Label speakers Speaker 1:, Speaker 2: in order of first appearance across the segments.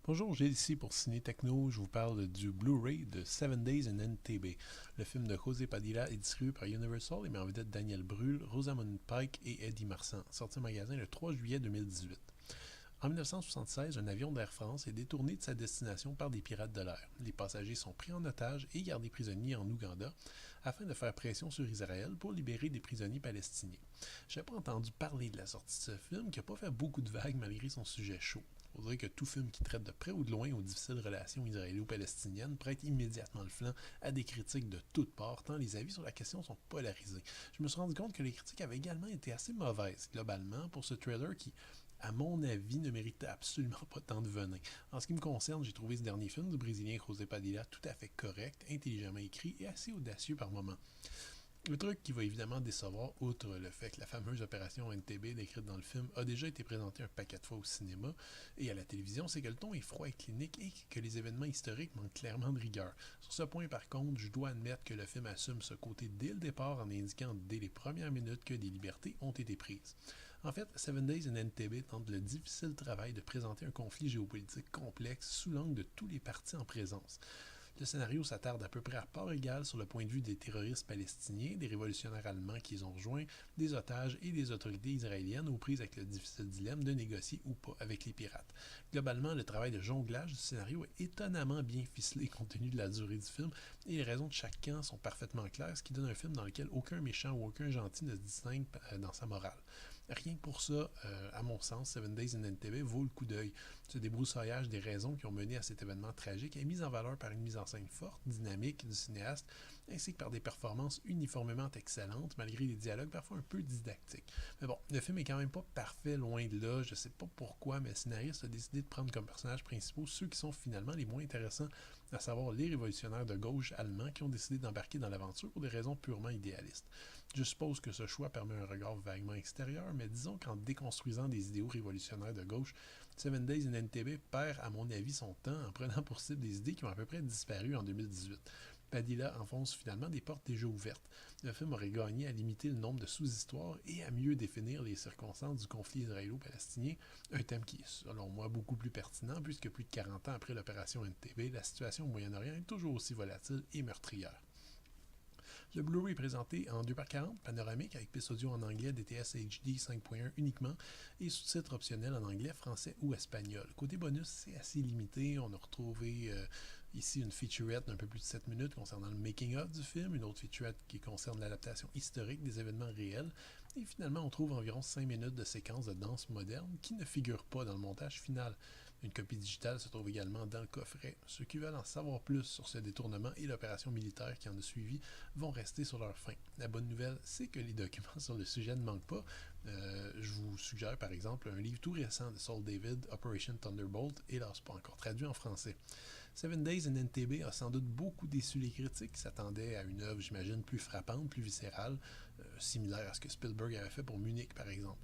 Speaker 1: Bonjour, Gilles ici pour Ciné Techno. Je vous parle du Blu-ray de Seven Days in NTB. Le film de José Padilla est distribué par Universal et met en vedette Daniel Brühl, Rosamund Pike et Eddie Marsan, sorti en magasin le 3 juillet 2018. En 1976, un avion d'Air France est détourné de sa destination par des pirates de l'air. Les passagers sont pris en otage et gardés prisonniers en Ouganda afin de faire pression sur Israël pour libérer des prisonniers palestiniens. Je n'ai pas entendu parler de la sortie de ce film qui n'a pas fait beaucoup de vagues malgré son sujet chaud. On dirait que tout film qui traite de près ou de loin aux difficiles relations israélo-palestiniennes prête immédiatement le flanc à des critiques de toutes parts, tant les avis sur la question sont polarisés. Je me suis rendu compte que les critiques avaient également été assez mauvaises, globalement, pour ce trailer qui, à mon avis, ne méritait absolument pas tant de venin. En ce qui me concerne, j'ai trouvé ce dernier film du Brésilien José Padilla tout à fait correct, intelligemment écrit et assez audacieux par moments. Le truc qui va évidemment décevoir, outre le fait que la fameuse opération NTB décrite dans le film a déjà été présentée un paquet de fois au cinéma et à la télévision, c'est que le ton est froid et clinique et que les événements historiques manquent clairement de rigueur. Sur ce point, par contre, je dois admettre que le film assume ce côté dès le départ en indiquant dès les premières minutes que des libertés ont été prises. En fait, Seven Days in NTB tente le difficile travail de présenter un conflit géopolitique complexe sous l'angle de tous les partis en présence. Le scénario s'attarde à peu près à part égale sur le point de vue des terroristes palestiniens, des révolutionnaires allemands qui les ont rejoints, des otages et des autorités israéliennes aux prises avec le difficile dilemme de négocier ou pas avec les pirates. Globalement, le travail de jonglage du scénario est étonnamment bien ficelé compte tenu de la durée du film et les raisons de chaque camp sont parfaitement claires, ce qui donne un film dans lequel aucun méchant ou aucun gentil ne se distingue dans sa morale. Rien que pour ça, à mon sens, Seven Days in NTB vaut le coup d'œil. Ce débroussaillage des raisons qui ont mené à cet événement tragique est mis en valeur par une mise en scène forte, dynamique du cinéaste, ainsi que par des performances uniformément excellentes, malgré des dialogues parfois un peu didactiques. Mais bon, le film est quand même pas parfait, loin de là. Je sais pas pourquoi, mais le scénariste a décidé de prendre comme personnages principaux ceux qui sont finalement les moins intéressants, à savoir les révolutionnaires de gauche allemands qui ont décidé d'embarquer dans l'aventure pour des raisons purement idéalistes. Je suppose que ce choix permet un regard vaguement extérieur, mais disons qu'en déconstruisant des idéaux révolutionnaires de gauche, Seven Days in NTB perd, à mon avis, son temps en prenant pour cible des idées qui ont à peu près disparu en 2018. Padilla enfonce finalement des portes déjà ouvertes. Le film aurait gagné à limiter le nombre de sous-histoires et à mieux définir les circonstances du conflit israélo-palestinien, un thème qui est, selon moi, beaucoup plus pertinent puisque plus de 40 ans après l'opération NTB, la situation au Moyen-Orient est toujours aussi volatile et meurtrière. Le Blu-ray est présenté en 2x40, panoramique, avec piste audio en anglais, DTS HD 5.1 uniquement, et sous-titres optionnels en anglais, français ou espagnol. Côté bonus, c'est assez limité. On a retrouvé ici une featurette d'un peu plus de 7 minutes concernant le making-of du film, une autre featurette qui concerne l'adaptation historique des événements réels, et finalement on trouve environ 5 minutes de séquences de danse moderne qui ne figurent pas dans le montage final. Une copie digitale se trouve également dans le coffret. Ceux qui veulent en savoir plus sur ce détournement et l'opération militaire qui en a suivi vont rester sur leur faim. La bonne nouvelle, c'est que les documents sur le sujet ne manquent pas. Je vous suggère par exemple un livre tout récent de Saul David, Operation Thunderbolt, hélas pas encore traduit en français. Seven Days in NTB a sans doute beaucoup déçu les critiques qui s'attendaient à une œuvre, j'imagine, plus frappante, plus viscérale, similaire à ce que Spielberg avait fait pour Munich, par exemple.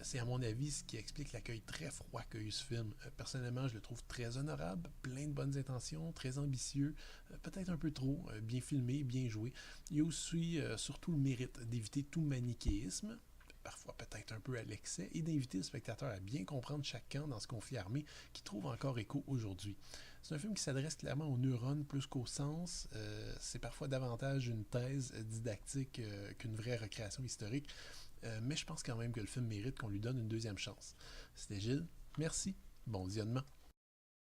Speaker 1: C'est à mon avis ce qui explique l'accueil très froid qu'a eu ce film. Personnellement, je le trouve très honorable, plein de bonnes intentions, très ambitieux, peut-être un peu trop, bien filmé, bien joué. Il y a aussi surtout le mérite d'éviter tout manichéisme, parfois peut-être un peu à l'excès, et d'inviter le spectateur à bien comprendre chaque camp dans ce conflit armé qui trouve encore écho aujourd'hui. C'est un film qui s'adresse clairement aux neurones plus qu'au sens. C'est parfois davantage une thèse didactique qu'une vraie recréation historique, mais je pense quand même que le film mérite qu'on lui donne une deuxième chance. C'était Gilles, merci, bon visionnement.